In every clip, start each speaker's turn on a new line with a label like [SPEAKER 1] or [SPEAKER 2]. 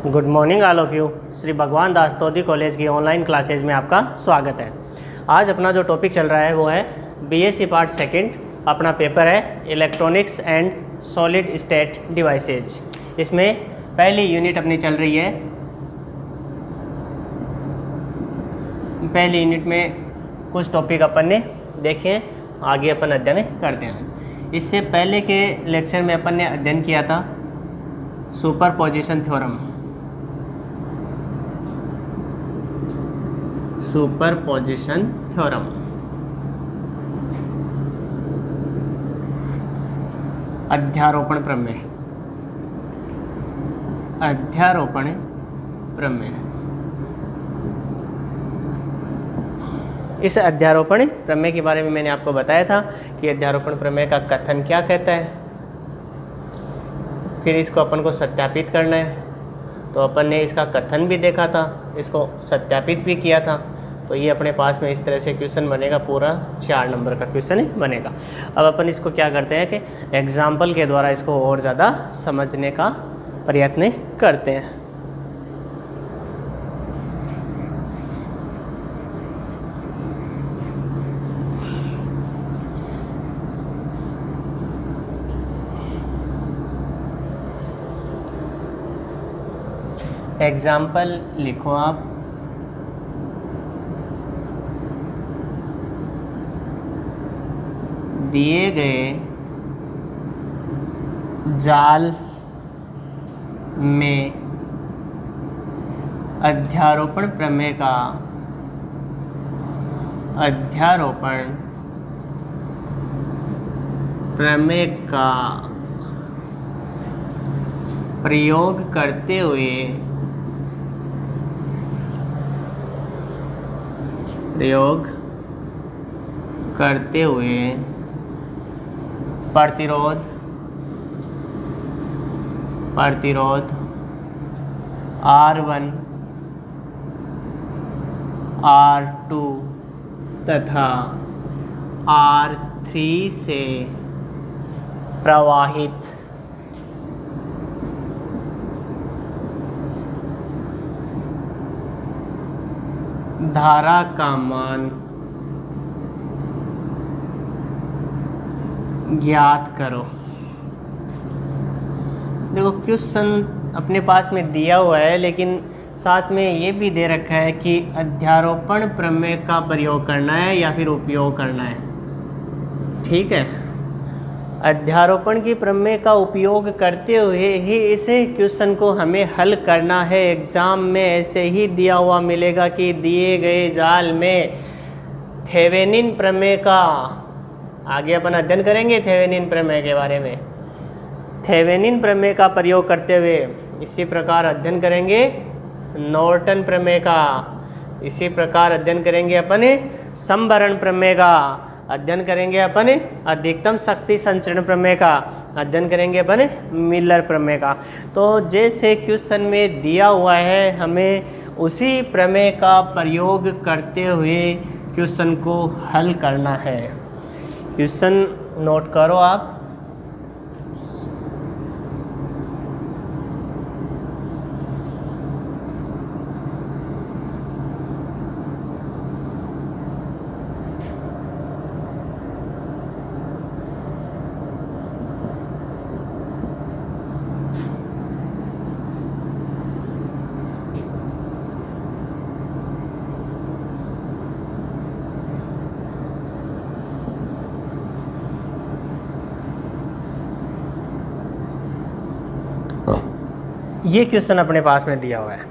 [SPEAKER 1] Good morning all of you. Shri भगवान दास तोदी college की online classes में आपका स्वागत है। आज अपना जो टॉपिक चल रहा है वो है बीएससी पार्ट सेकंड। अपना पेपर है electronics and solid state devices. इसमें पहली यूनिट अपनी चल रही है। पहली यूनिट में कुछ टॉपिक अपन ने देखे, आगे अपन अध्ययन करते हैं। इससे पहले के लेक्चर में अपन ने अध्ययन किया था सुपरपोजिशन थ्योरम। सुपरपोजिशन थ्योरम अध्यारोपण प्रमेय। अध्यारोपण प्रमेय। इस अध्यारोपण प्रमेय के बारे में मैंने आपको बताया था कि अध्यारोपण प्रमेय का कथन क्या कहता है, फिर इसको अपन को सत्यापित करना है। तो अपन ने इसका कथन भी देखा था, इसको सत्यापित भी किया था। तो ये अपने पास में इस तरह से क्वेश्चन बनेगा, पूरा 4 नंबर का क्वेश्चन बनेगा। अब अपन इसको क्या करते हैं कि एग्जाम्पल के द्वारा इसको और ज़्यादा समझने का प्रयत्न करते हैं। एग्जाम्पल लिखो आप। दिए गए जाल में अध्यारोपण प्रमेय का प्रयोग करते हुए प्रतिरोध R1 R2 तथा R3 से प्रवाहित धारा का मान ज्ञात करो। देखो क्वेश्चन अपने पास में दिया हुआ है, लेकिन साथ में ये भी दे रखा है कि अध्यारोपण प्रमेय का प्रयोग करना है या फिर उपयोग करना है। ठीक है, अध्यारोपण की प्रमेय का उपयोग करते हुए ही इसे क्वेश्चन को हमें हल करना है। एग्जाम में ऐसे ही दिया हुआ मिलेगा कि दिए गए जाल में थेवेनिन प्रमेय का, आगे अपन अध्ययन करेंगे थेवेनिन प्रमेय के बारे में। थेवेनिन प्रमेय का प्रयोग करते हुए इसी प्रकार अध्ययन करेंगे नॉर्टन प्रमेय का। इसी प्रकार अध्ययन करेंगे अपन समभरण प्रमेय का। अध्ययन करेंगे अपन अधिकतम शक्ति संचरण प्रमेय का। अध्ययन करेंगे अपन मिलर प्रमेय का। तो जैसे क्वेश्चन में दिया हुआ है, हमें उसी प्रमेय का प्रयोग करते हुए क्वेश्चन को हल करना है। क्वेश्चन नोट करो आप। ये क्वेश्चन अपने पास में दिया हुआ है,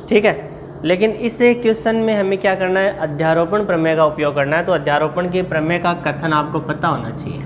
[SPEAKER 1] ठीक है। लेकिन इस क्वेश्चन में हमें क्या करना है, अध्यारोपण प्रमेय का उपयोग करना है। तो अध्यारोपण के प्रमेय का कथन आपको पता होना चाहिए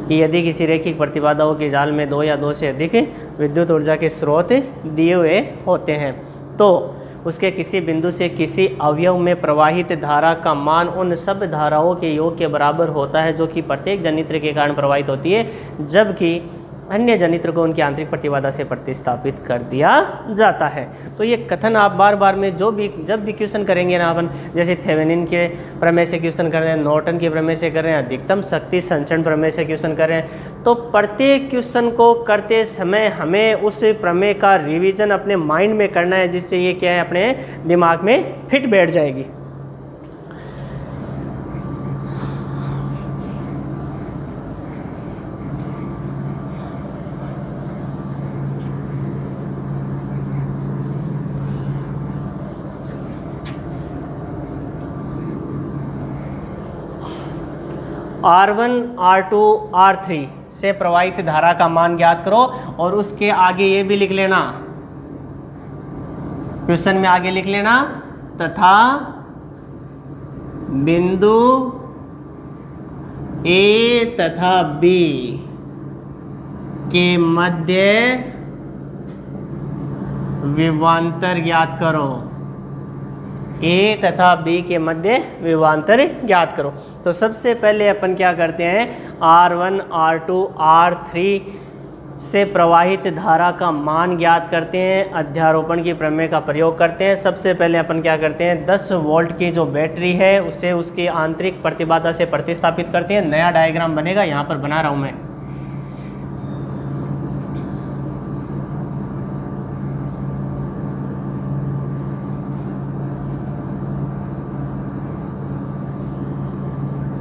[SPEAKER 1] कि यदि किसी रैखिक प्रतिबाधाओं के जाल में 2 या 2 से अधिक विद्युत ऊर्जा के स्रोत दिए हुए होते हैं, तो उसके किसी बिंदु से किसी अवयव में प्रवाहित धारा का मान उन सब धाराओं के योग के बराबर होता है जो कि प्रत्येक जनित्र के कारण प्रवाहित होती है, जबकि अन्य जनित्र को उनकी आंतरिक प्रतिबाधा से प्रतिस्थापित कर दिया जाता है। तो ये कथन आप बार बार में जब भी क्वेश्चन करेंगे ना अपन, जैसे थेवेनिन के प्रमेय से क्वेश्चन कर रहे हैं, नॉर्टन के प्रमेय से कर रहे हैं, अधिकतम शक्ति संचरण प्रमेय से क्वेश्चन कर रहे हैं, तो प्रत्येक क्वेश्चन को करते समय हमें उस प्रमेय का रिवीजन अपने माइंड में करना है, जिससे ये क्या है अपने दिमाग में फिट बैठ जाएगी। R1, R2, R3 से प्रवाहित धारा का मान ज्ञात करो, और उसके आगे ये भी लिख लेना, क्वेश्चन में आगे लिख लेना, तथा बिंदु A तथा B के मध्य विभवांतर ज्ञात करो। A तथा B के मध्य विभवांतर ज्ञात करो। तो सबसे पहले अपन क्या करते हैं, R1, R2, R3 से प्रवाहित धारा का मान ज्ञात करते हैं, अध्यारोपण की प्रमेय का प्रयोग करते हैं। सबसे पहले अपन क्या करते हैं, 10 वोल्ट की जो बैटरी है उसे उसकी आंतरिक प्रतिबाधा से प्रतिस्थापित करते हैं। नया डायग्राम बनेगा, यहाँ पर बना रहा हूँ मैं।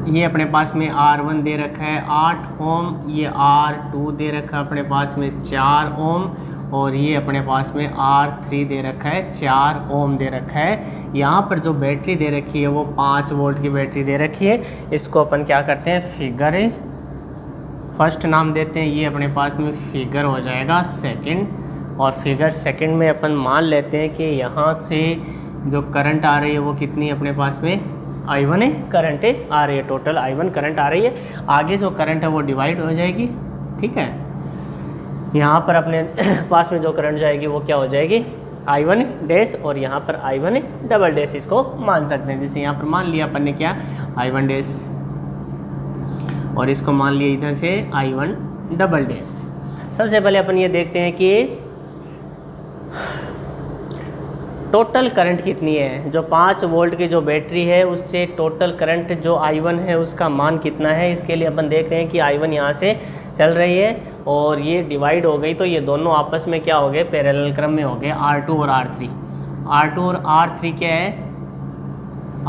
[SPEAKER 1] ये अपने पास में R1 दे रखा है 8 ओम, ये R2 दे रखा है अपने पास में 4 ओम, और ये अपने पास में R3 दे रखा है 4 ओम दे रखा है। यहाँ पर जो बैटरी दे रखी है वो 5 वोल्ट की बैटरी दे रखी है। इसको अपन क्या करते हैं, फिगर फर्स्ट नाम देते हैं, ये अपने पास में फिगर हो जाएगा सेकंड, और फिगर सेकंड में अपन मान लेते हैं कि यहाँ से जो करंट आ रही है वो कितनी अपने पास में I1 करंट आ रही है, टोटल I1 करंट आ रही है। आगे जो करंट है वो डिवाइड हो जाएगी, ठीक है। यहाँ पर अपने पास में जो करंट जाएगी वो क्या हो जाएगी, I1 डैश, और यहाँ पर I1 डबल डैश इसको मान सकते हैं। जैसे यहाँ पर मान लिया अपन ने क्या, I1 डैश, और इसको मान लिया इधर से I1 डबल डैश। सबसे पहले अपन ये देखते हैं कि टोटल करंट कितनी है। जो 5 वोल्ट की जो बैटरी है उससे टोटल करंट जो I1 है उसका मान कितना है। इसके लिए अपन देख रहे हैं कि I1 यहाँ से चल रही है और ये डिवाइड हो गई, तो ये दोनों आपस में क्या हो गए, पैरेलल क्रम में हो गए, R2 और R3। R2 और R3 क्या है,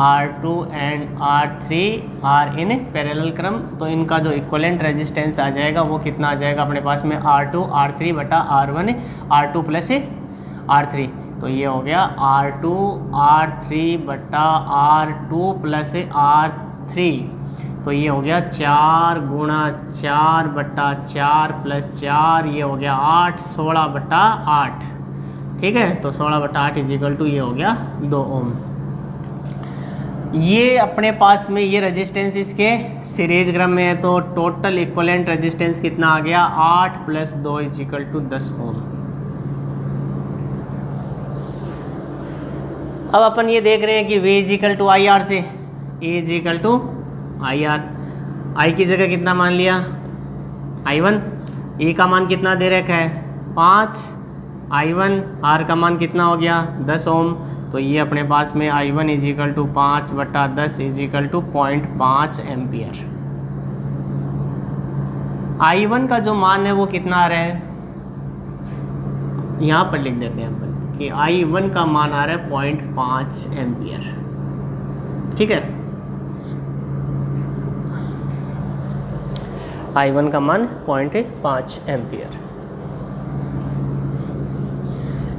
[SPEAKER 1] R2 and R3 are in parallel क्रम, तो इनका जो इक्वलेंट रेजिस्टेंस आ जाएगा वो कितना आ जाएगा अपने पास में, R2 R3 बटा R1 R2 प्लस R3। तो ये हो गया R2 R3 बटा R2 प्लस R3, तो ये हो गया 4 गुणा 4 बटा 4 प्लस 4, ये हो गया 8, 16 बटा 8, ठीक है। तो 16 बटा 8 इजिकल टू ये हो गया 2 ओम। ये अपने पास में ये रेजिस्टेंस इसके सीरीज क्रम में है, तो टोटल इक्वलेंट रेजिस्टेंस कितना आ गया, 8 प्लस 2 इजिकल टू 10 ओम। अब अपन ये देख रहे हैं कि V is equal to I R से, E is equal to I R, I की जगह कितना मान लिया I1, E का मान कितना दे रखा है 5, I1, R का मान कितना हो गया 10 ओम, तो ये अपने पास में I1 इजिकल टू 5 बटा 10 इजिकल टू 0.5 एम्पियर। I1 का जो मान है वो कितना आ रहा है, यहाँ पर लिख देते हैं अपन कि I1 का मान आ रहा है 0.5 एम्पियर, ठीक है। I1 का मान 0.5 एम्पियर।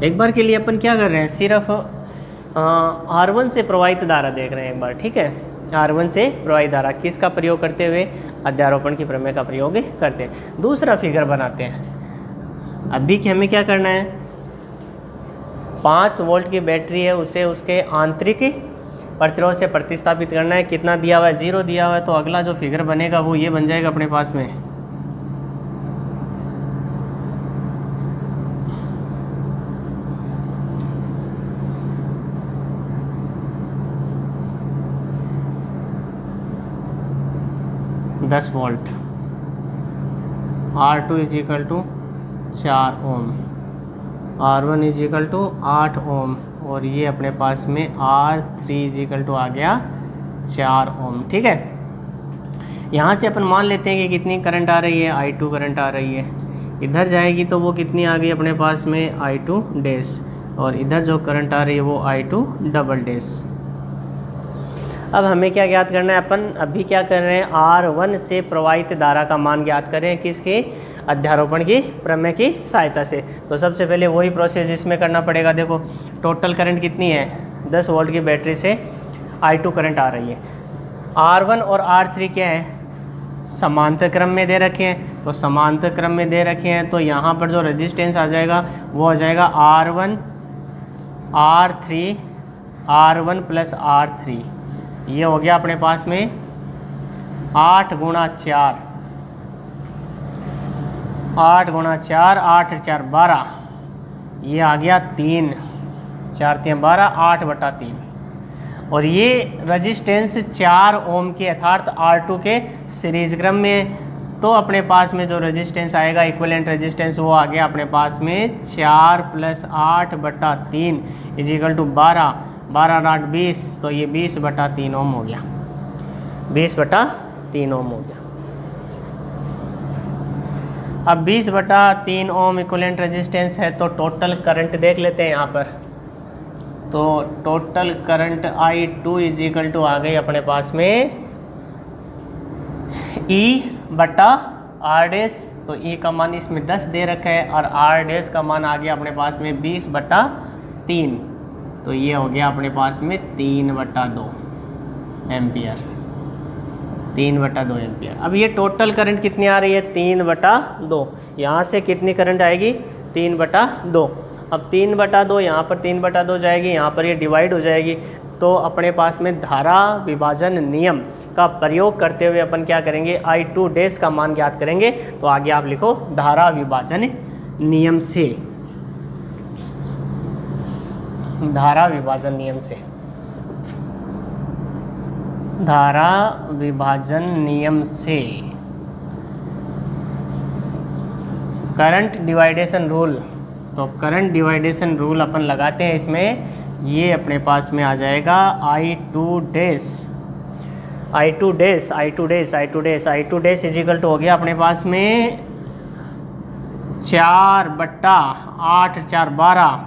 [SPEAKER 1] एक बार के लिए अपन क्या कर रहे हैं, सिर्फ R1 से प्रवाहित धारा देख रहे हैं एक बार, ठीक है। R1 से प्रवाहित धारा किसका प्रयोग करते हुए, अध्यारोपण की प्रमेय का प्रयोग करते हैं। दूसरा फिगर बनाते हैं। अभी कि हमें क्या करना है, 5 वोल्ट की बैटरी है, उसे उसके आंतरिक प्रतिरोध से प्रतिस्थापित करना है। कितना दिया हुआ है, 0 दिया हुआ है, तो अगला जो फिगर बनेगा वो ये बन जाएगा अपने पास में। $10 volt R2 is equal to 4 ohm, R1 is equal to 8 ohm, और ये अपने पास में R3 इज इक्वल टू आ गया 4 ओम। ठीक है, यहाँ से अपन मान लेते हैं कि कितनी करंट आ रही है, I2 करंट आ रही है। इधर जाएगी तो वो कितनी आ गई अपने पास में I2 डैश, और इधर जो करंट आ रही है वो I2 डबल डैश। अब हमें क्या ज्ञात करना है, अपन अभी क्या कर रहे हैं, R1 से प्रवाहित धारा का मान ज्ञात करें किसके, अध्यारोपण की प्रमेय की सहायता से। तो सबसे पहले वही प्रोसेस इसमें करना पड़ेगा। देखो टोटल करंट कितनी है, 10 वोल्ट की बैटरी से I2 करंट आ रही है। R1 और R3 क्या है, समांतर क्रम में दे रखे हैं, तो समांतर क्रम में दे रखे हैं तो यहाँ पर जो रेजिस्टेंस आ जाएगा वो आ जाएगा R1 R3 R1 plus R3। ये हो गया अपने पास में 8 गुणा 4, 8 गुणा 4, 8 4 12, ये आ गया 3, 4 3 12, 8/3। और ये रजिस्टेंस 4 ओम के अर्थात R2 के सीरीज क्रम में, तो अपने पास में जो रेजिस्टेंस आएगा इक्विवेलेंट रेजिस्टेंस वो आ गया अपने पास में 4 + 8/3 इज इक्वल टू 12, 12 8 20, तो ये 20/3 ओम हो गया, 20/3 ओम हो गया। अब 20/3 ओम इक्विवेलेंट रेजिस्टेंस है, तो टोटल करंट देख लेते हैं यहाँ पर। तो total current I2 is equal to आ गई अपने पास में E/R डैश, तो E का मान इसमें 10 दे रखा है और R डैश का मान आ गया अपने पास में 20/3, तो ये हो गया अपने पास में 3/2 एम्पियर, 3/2 एम्पियर। अब ये टोटल करंट कितनी आ रही है, 3/2। यहाँ से कितनी करंट आएगी, 3/2। अब 3/2 यहाँ पर 3/2 जाएगी, यहाँ पर ये डिवाइड हो जाएगी, तो अपने पास में धारा विभाजन नियम का प्रयोग करते हुए अपन क्या करेंगे, I2 डैश का मान ज्ञात करेंगे। तो आगे आप लिखो धारा विभाजन नियम से, धारा विभाजन नियम से, धारा विभाजन नियम से करंट डिवाइडेशन रूल। तो करंट डिवाइडेशन रूल अपन लगाते हैं इसमें, ये अपने पास में आ जाएगा I2 dash, I2 dash, I2 dash, I2 dash, I2 dash is equal to हो गया अपने पास में 4/8 4 12,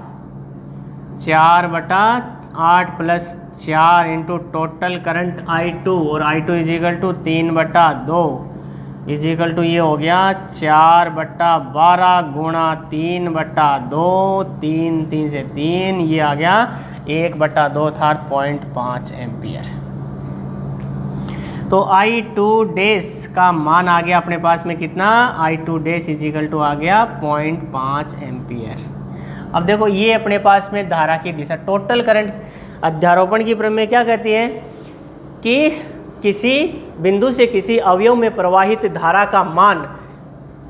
[SPEAKER 1] 4/8 + 4 इंटू टोटल करंट I2, और I2 is equal to 3/2 is equal to ये हो गया 4/12 गुणा 3/2, 3 3 से 3, ये आ गया 1/2 अर्थात 0.5 एम्पियर। तो I2 डैश का मान आ गया अपने पास में कितना, I2 dash is equal to आ गया 0.5 एम्पियर। अब देखो ये अपने पास में धारा की दिशा, टोटल करंट अध्यारोपण की प्रमेय क्या कहती है कि किसी बिंदु से किसी अवयव में प्रवाहित धारा का मान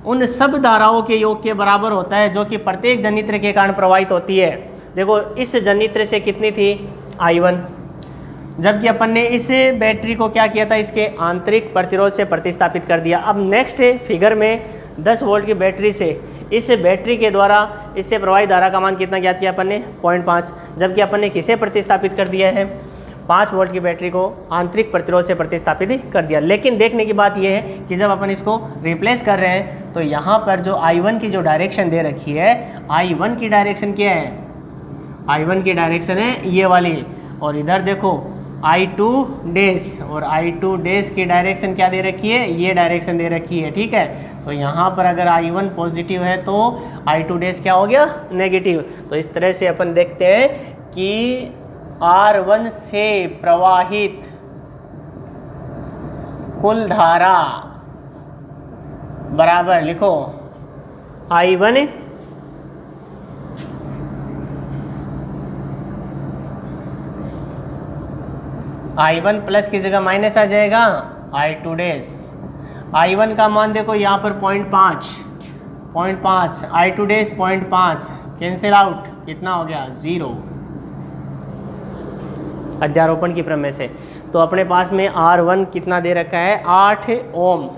[SPEAKER 1] उन सब धाराओं के योग के बराबर होता है जो कि प्रत्येक जनित्र के कारण प्रवाहित होती है। देखो इस जनित्र से कितनी थी, I1, जबकि अपन ने इस बैटरी को क्या किया था, इसके आंतरिक प्रतिरोध से प्रतिस्थापित कर दिया। अब नेक्स्ट फिगर में 10 वोल्ट की बैटरी से इस बैटरी के द्वारा इससे प्रवाहित धारा का मान कितना ज्ञात किया अपन ने, 0.5, जबकि अपन ने किसे प्रतिस्थापित कर दिया है, 5 वोल्ट की बैटरी को आंतरिक प्रतिरोध से प्रतिस्थापित कर दिया। लेकिन देखने की बात यह है कि जब अपन इसको रिप्लेस कर रहे हैं तो यहाँ पर जो I1 की जो डायरेक्शन दे रखी है, I1 की डायरेक्शन क्या है, I1 की डायरेक्शन है ये वाली, और इधर देखो I2 डैश, और I2 डैश की डायरेक्शन क्या दे रखी है, ये डायरेक्शन दे रखी है। ठीक है, तो यहाँ पर अगर I1 पॉजिटिव है तो I2 डैश क्या हो गया, नेगेटिव। तो इस तरह से अपन देखते हैं कि R1 से प्रवाहित कुल धारा बराबर लिखो I1 प्लस की जगह माइनस आ जाएगा I2 डैश। I1 का मान देखो यहाँ पर 0.5, I2 डैश 0.5 कैंसिल आउट, कितना हो गया 0 अध्यारोपण की प्रमेय से। तो अपने पास में R1 कितना दे रखा है, 8 ओम,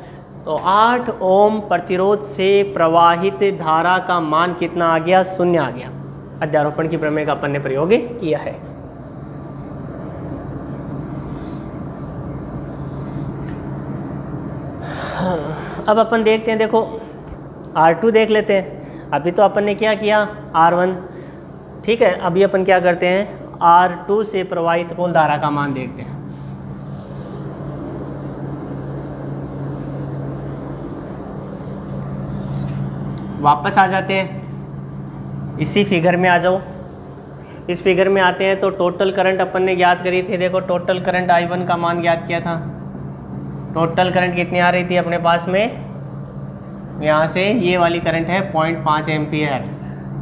[SPEAKER 1] तो 8 ओम प्रतिरोध से प्रवाहित धारा का मान कितना आ गया? 0 आ गया। अध्यारोपण की प्रमेय का अपन ने प्रयोग किया है। अब अपन देखते हैं, देखो R2 देख लेते हैं। अभी तो अपन ने क्या किया? R1, ठीक है। अभी अपन क्या करते हैं? R2 से प्रवाहित कुल धारा का मान देखते हैं। वापस आ जाते हैं, इसी फिगर में आ जाओ। इस फिगर में आते हैं तो टोटल करंट अपन ने ज्ञात करी थी। देखो टोटल करंट I1 का मान ज्ञात किया था। टोटल करंट कितनी आ रही थी अपने पास में? यहाँ से ये वाली करंट है 0.5 एम्पियर।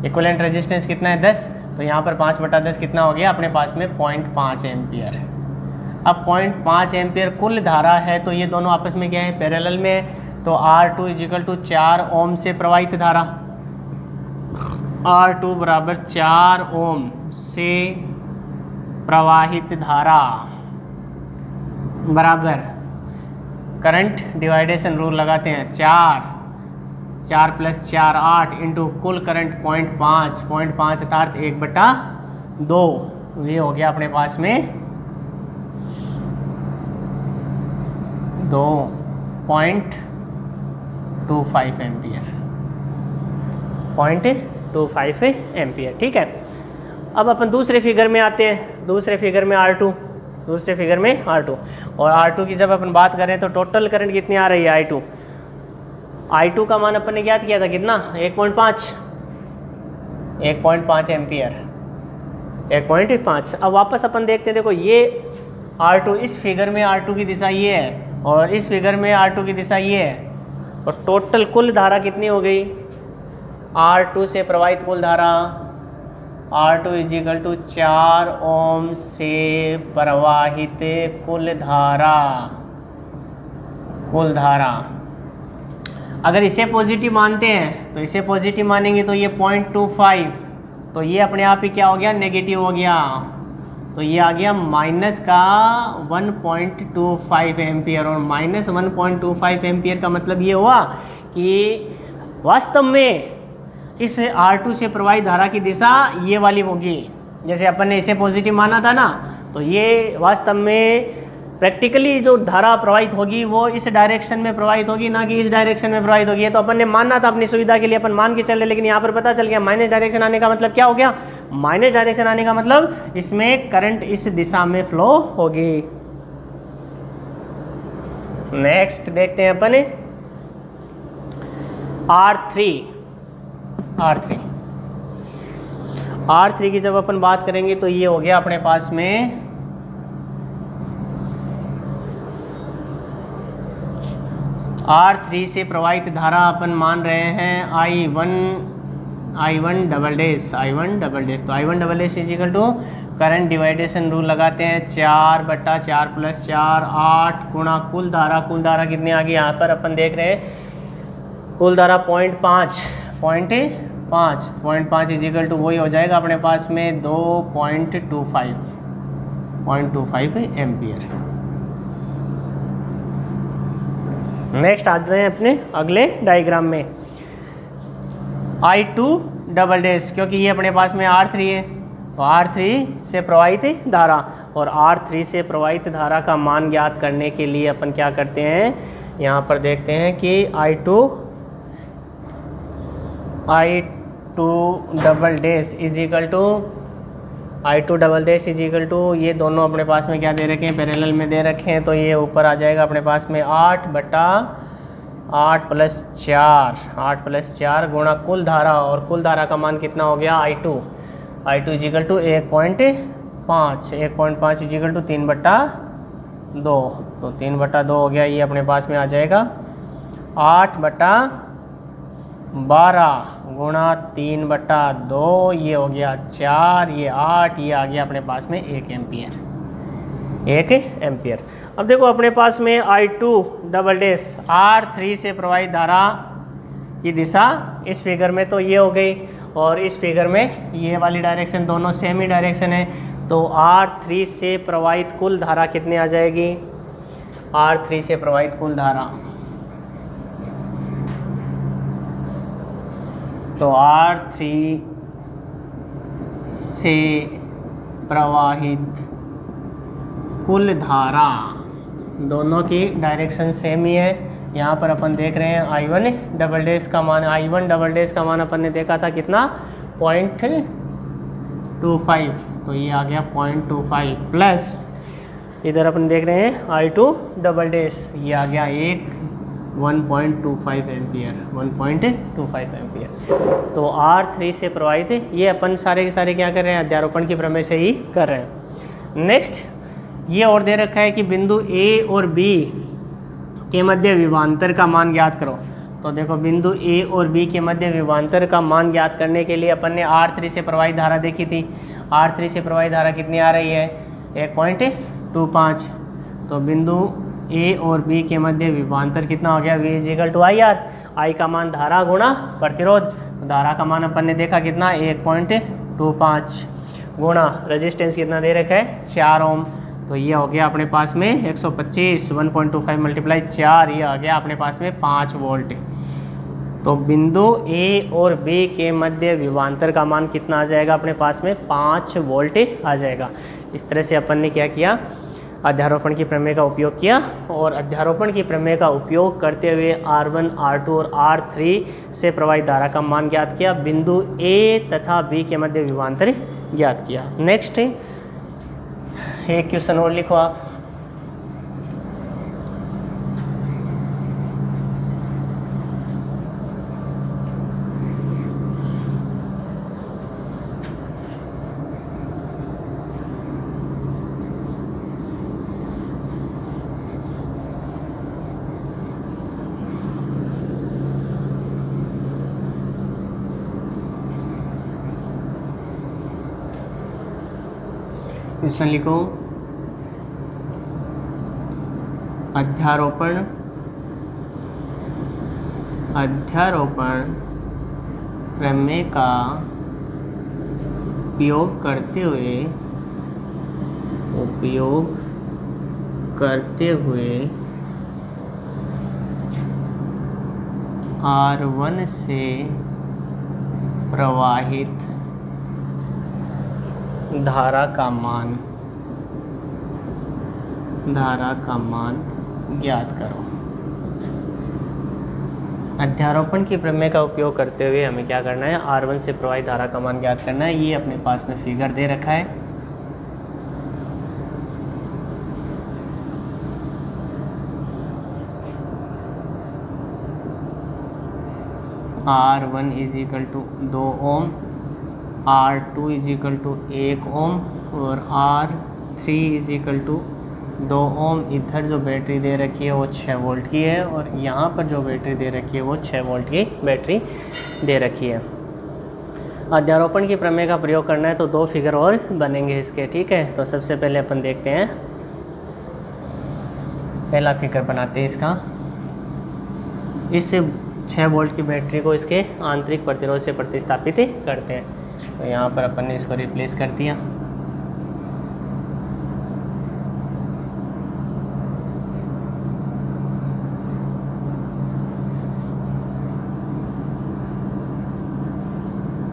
[SPEAKER 1] इक्विवेलेंट रेजिस्टेंस कितना है? 10। तो यहाँ पर 5/10 कितना हो गया अपने पास में? 0.5 एम्पियर। अब 0.5 एम्पियर कुल धारा है, तो ये दोनों आपस में क्या है? पैरेलल में है। तो R2 = 4 ओम से प्रवाहित धारा। R2 बराबर 4 ओम से प्रवाहित धारा बराबर करंट डिवाइडेशन रूल लगाते हैं। 4 + 4 8 इंटू कुल करंट 0.5 अर्थात 1/2। ये हो गया अपने पास में 2.25 एम्पियर। 0.25 एम्पियर, ठीक है। अब अपन दूसरे फिगर में आते हैं। दूसरे फिगर में R2, दूसरे फिगर में R2। और R2 की जब अपन बात करें तो टोटल करंट कितनी आ रही है? I2 का मान अपन ने ज्ञात किया था कितना? 1.5 एम्पियर। 1.5। अब वापस अपन देखते हैं, देखो ये R2, इस फिगर में R2 की दिशा ये है और इस फिगर में R2 की दिशा ये है। और टोटल कुल धारा कितनी हो गई? R2 से प्रवाहित कुल धारा R2 = 4 ओम से प्रवाहित कुल धारा। अगर इसे पॉजिटिव मानते हैं तो इसे पॉजिटिव मानेंगे तो ये 0.25, तो ये अपने आप ही क्या हो गया? नेगेटिव हो गया। तो ये आ गया माइनस का 1.25 एम्पियर। और माइनस 1.25 एम्पियर का मतलब ये हुआ कि वास्तव में इस R2 से प्रवाहित धारा की दिशा ये वाली होगी। जैसे अपन ने इसे पॉजिटिव माना था ना, तो ये वास्तव में प्रैक्टिकली जो धारा प्रवाहित होगी वो इस डायरेक्शन में प्रवाहित होगी, ना कि इस डायरेक्शन में प्रवाहित होगी। ये तो अपन ने मानना था, अपनी सुविधा के लिए अपन मान के चले, लेकिन यहाँ पर पता चल गया माइनस डायरेक्शन आने का मतलब क्या हो गया? माइनस डायरेक्शन आने का मतलब इसमें करंट इस दिशा में फ्लो होगी। नेक्स्ट देखते हैं अपन R3 की जब अपन बात करेंगे तो ये हो गया अपने पास में R3 से प्रवाहित धारा अपन मान रहे हैं I1 डबल डैश। तो I1 double dash = current डिवाइडेशन rule लगाते हैं। 4/4 + 4 8 गुणा कुल धारा कितनी आ गई? यहाँ पर अपन देख रहे हैं कुल धारा 0.5 = वही हो जाएगा अपने पास में 2.25 एम्पियर। नेक्स्ट आ रहे हैं अपने अगले डायग्राम में I2 डबल डैश, क्योंकि ये अपने पास में R3 है, तो R3 से प्रवाहित धारा। और R3 से प्रवाहित धारा का मान ज्ञात करने के लिए अपन क्या करते हैं? यहाँ पर देखते हैं कि I2 डबल डैश ये दोनों अपने पास में क्या दे रखे हैं? पैरेलल में दे रखे हैं। तो ये ऊपर आ जाएगा अपने पास में 8 + 4 गुणा कुल धारा। और कुल धारा का मान कितना हो गया? I2 = 1.5 = 3/2। तो 3/2 हो गया। ये अपने पास में आ जाएगा 8/12 गुणा 3/2। ये हो गया 4, ये 8, ये आ गया अपने पास में 1 एम्पियर। अब देखो अपने पास में I2 डबल डैश R3 से प्रवाहित धारा की दिशा इस फिगर में तो ये हो गई, और इस फिगर में ये वाली डायरेक्शन, दोनों सेम ही डायरेक्शन है। तो R3 से प्रवाहित कुल धारा कितनी आ जाएगी? R3 से प्रवाहित कुल धारा तो R3 से प्रवाहित कुल धारा, दोनों की डायरेक्शन सेम ही है। यहाँ पर अपन देख रहे हैं I1 डबल डैश का मान, I1 डबल डैश का मान अपन ने देखा था कितना 0.25, तो ये आ गया 0.25 प्लस इधर अपन देख रहे हैं I2 डबल डैश, ये आ गया 1.25 एम्पियर, 1.25 एम्पियर। तो R3 से प्रवाहित, ये अपन सारे के सारे क्या कर रहे हैं, अध्यारोपण की प्रमेय से ही कर रहे हैं। नेक्स्ट ये और दे रखा है कि बिंदु A और B के मध्य विभवांतर का मान ज्ञात करो। तो देखो बिंदु A और B के मध्य विभवांतर का मान ज्ञात करने के लिए अपन ने R3 से प्रवाहित धारा देखी थी। R3 से प्रवाहित धारा कितनी आ रही है, 1.25। तो बिंदु A और B के मध्य विभवांतर कितना हो गया, V = IR, I का मान धारा गुणा प्रतिरोध। तो धारा का मान अपन ने देखा कितना 1.25 गुणा रेजिस्टेंस कितना दे रखा है 4 ओम। तो ये हो गया अपने पास में 125, 1.25 मल्टीप्लाई 4, ये आ गया अपने पास में 5 वोल्ट। तो बिंदु A और B के मध्य विभवांतर का मान कितना आ जाएगा अपने पास में 5 वोल्ट आ जाएगा। इस तरह से अपन ने क्या किया, अध्यारोपण की प्रमेय का उपयोग किया, और अध्यारोपण की प्रमेय का उपयोग करते हुए R1, R2 और R3 से प्रवाहित धारा का मान ज्ञात किया, बिंदु A तथा B के मध्य विभवांतर ज्ञात किया। नेक्स्ट एक क्वेश्चन और लिखो आप। क्वेश्चन लिखो, अध्यारोपण प्रमेय का उपयोग करते हुए R1 से प्रवाहित धारा का मान ज्ञात करो। अध्यारोपण की प्रमेय का उपयोग करते हुए हमें क्या करना है, R1 से प्रवाहित धारा का मान ज्ञात करना है। ये अपने पास में फिगर दे रखा है। R1 = 2 ओम, R2 = 1 ओम और R3 = 2 ओम। इधर जो बैटरी दे रखी है वो 6 वोल्ट की है, और यहाँ पर जो बैटरी दे रखी है वो 6 वोल्ट की बैटरी दे रखी है। अध्यारोपण की प्रमेय का प्रयोग करना है तो 2 फिगर और बनेंगे इसके, ठीक है। तो सबसे पहले अपन देखते हैं, पहला फिगर बनाते हैं इसका। इस 6 वोल्ट की बैटरी को इसके आंतरिक प्रतिरोध से प्रतिस्थापित करते हैं। तो यहाँ पर अपन ने इसको रिप्लेस कर दिया।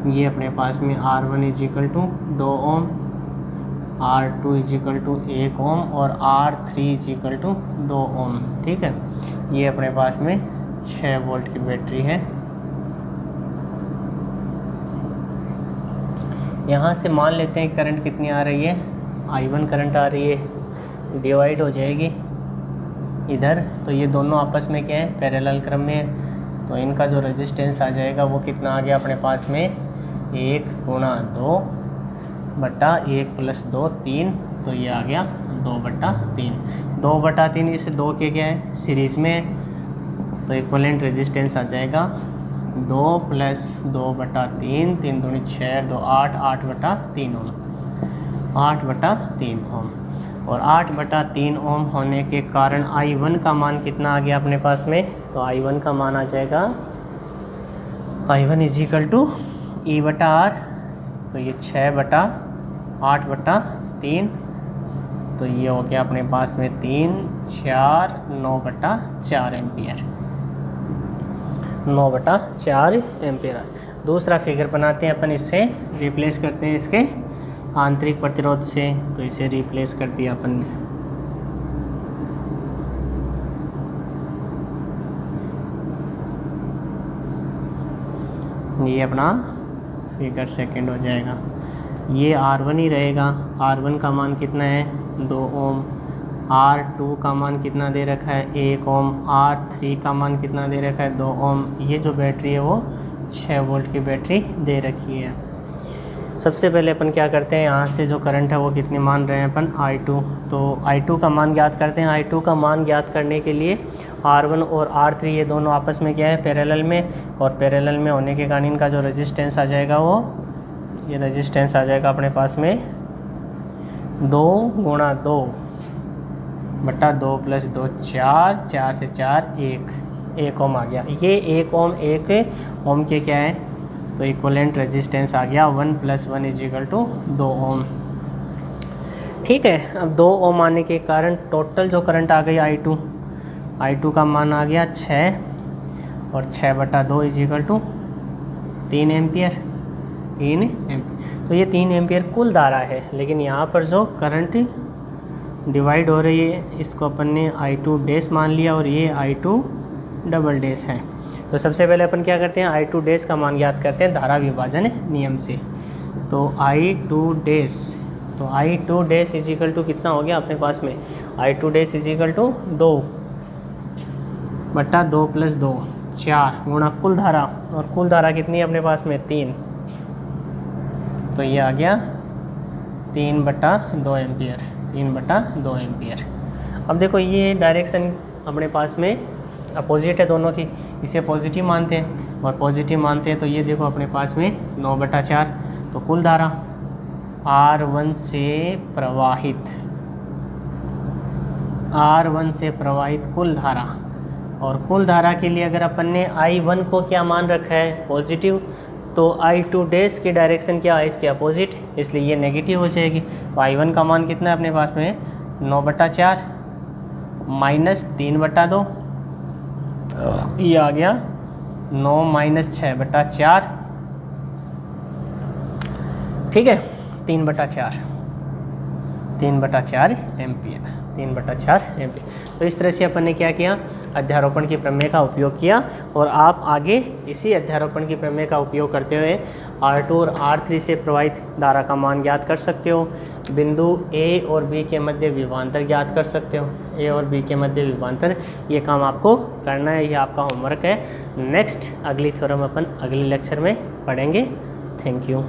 [SPEAKER 1] ये अपने पास में R1 = 2 ओम, R2 = 1 ओम और R3 = 2 ओम, ठीक है। ये अपने पास में 6 वोल्ट की बैटरी है। यहाँ से मान लेते हैं करंट कितनी आ रही है, I1 करंट आ रही है, डिवाइड हो जाएगी इधर। तो ये दोनों आपस में क्या है, पैरेलल क्रम में है। तो इनका जो रेजिस्टेंस आ जाएगा वो कितना आ गया अपने पास में, 1 × 2/1 + 2 3। तो ये आ गया 2/3। 2/3 इस 2 के क्या है, सीरीज़ में है। तो इक्विवेलेंट रेजिस्टेंस आ जाएगा 2 + 2/3, 3 दूनी 6, 2 8, 8/3 ओम, 8/3 ओम। और 8/3 ओम होने के कारण I1 का मान कितना आ गया अपने पास में, तो I1 का मान आ जाएगा I1 = E/R। तो ये 6/8/3, तो ये हो गया अपने पास में 3, 4, 9/4 एम्पियर, 9/4 एम्पियर। दूसरा फिगर बनाते हैं अपन, इससे रिप्लेस करते हैं इसके आंतरिक प्रतिरोध से, तो इसे रिप्लेस कर दिया अपन ने। ये अपना फिगर सेकंड हो जाएगा। ये R1 ही रहेगा। R1 का मान कितना है 2 ओम। R2 का मान कितना दे रखा है 1 ओम। R3 का मान कितना दे रखा है 2 ओम। ये जो बैटरी है वो 6 वोल्ट की बैटरी दे रखी है। सबसे पहले अपन क्या करते हैं, यहाँ से जो करंट है वो कितने मान रहे हैं अपन I2, तो I2 का मान ज्ञात करते हैं। I2 का मान ज्ञात करने के लिए R1 और R3 ये दोनों आपस में क्या है पैरेलल में, और पैरेलल में होने के कारण इनका जो रेजिस्टेंस आ जाएगा वो ये रेजिस्टेंस आ जाएगा अपने पास में 2 गुणा 2 बटा 2 प्लस 2 4, 4 से 4 1 ओम आ गया। ये 1 ओम 1 ओम के क्या है तो इक्वलेंट रेजिस्टेंस आ गया 1 + 1 = 2 ओम। ठीक है, अब 2 ओम आने के कारण टोटल जो करंट आ गई I2 का मान आ गया 6 और 6/2 = 3 एम्पियर। तो ये 3 एम्पियर कुल धारा है, लेकिन यहाँ पर जो करंट डिवाइड हो रही है इसको अपन ने I2 डैश मान लिया और ये I2 डबल डैश है। तो सबसे पहले अपन क्या करते हैं I2 डैश का मान ज्ञात करते हैं धारा विभाजन नियम से। तो I2 डैश = कितना हो गया अपने पास में I2 डैश = 2 बटा 2 + 2 4 गुणा कुल धारा, और कुल धारा कितनी है अपने पास में 3, तो ये आ गया 3/2 एम्पियर। 3/2 एम्पियर। अब देखो ये डायरेक्शन अपने पास में अपोजिट है दोनों की, इसे पॉजिटिव मानते हैं और पॉजिटिव मानते हैं, तो ये देखो अपने पास में 9/4, तो कुल धारा R1 से प्रवाहित कुल धारा, और कुल धारा के लिए अगर अपन ने I1 को क्या मान रखा है पॉजिटिव, तो I2 डैश की डायरेक्शन क्या है इसके अपोजिट, इसलिए ये नेगेटिव हो जाएगी। तो I1 का मान कितना है अपने पास में 9/4 माइनस 3/2, ये आ गया 9 - 6/4। ठीक है, 3/4 एम्पियर। 3/4 एम्पियर। तो इस तरह से अपन ने क्या किया, अध्यारोपण की प्रमेय का उपयोग किया, और आप आगे इसी अध्यारोपण की प्रमेय का उपयोग करते हुए R2 और R3 से प्रवाहित धारा का मान ज्ञात कर सकते हो। बिंदु A और B के मध्य विभवांतर ज्ञात कर सकते हो। A और B के मध्य विभवांतर, ये काम आपको करना है, ये आपका होमवर्क है। नेक्स्ट अगली थ्योरम अपन अगले लेक्चर में पढ़ेंगे। Thank you.